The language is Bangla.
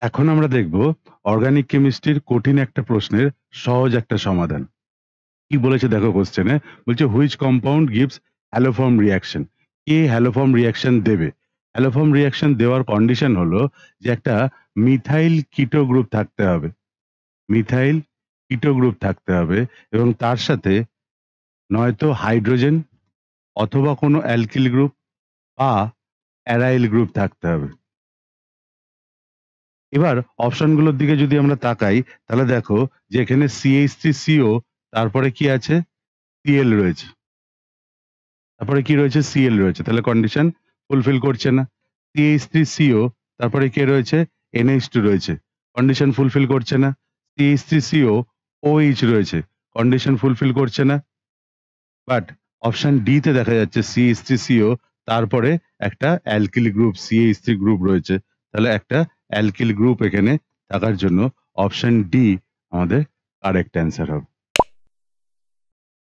এখন আমরা দেখব অর্গানিক কেমিস্ট্রির কঠিন একটা প্রশ্নের সহজ একটা সমাধান। কি বলেছে দেখো কোশ্চেনে, বলছে which compound gives haloform reaction. K haloform reaction দেবে? হ্যালোফর্ম রিঅ্যাকশন দেওয়ার কন্ডিশন হলো যে একটা মিথাইল কিটো গ্রুপ থাকতে হবে। মিথাইল কিটো গ্রুপ থাকতে হবে এবং তার সাথে নয়তো হাইড্রোজেন অথবা কোনো অ্যালকিল গ্রুপ বা অ্যারাইল গ্রুপ থাকতে হবে। এবার অপশনগুলোর দিকে যদি আমরা তাকাই তাহলে দেখো যে এখানে CH3CO, তারপরে কি আছে? Cl রয়েছে। তারপরে কি রয়েছে? Cl রয়েছে। তাহলে কন্ডিশন ফুলফিল করছে না। CH3CO, তারপরে কে রয়েছে? NH2 রয়েছে। কন্ডিশন ফুলফিল করছে না। CH3CO OH রয়েছে। কন্ডিশন ফুলফিল করছে না। বাট অপশন ডি তে দেখা যাচ্ছে CH3CO, তারপরে একটা অ্যালকিল গ্রুপ CH3 গ্রুপ রয়েছে। তাহলে একটা অ্যালকিল গ্রুপ এখানে থাকার জন্য অপশন ডি আমাদের কারেক্ট অ্যান্সার হবে।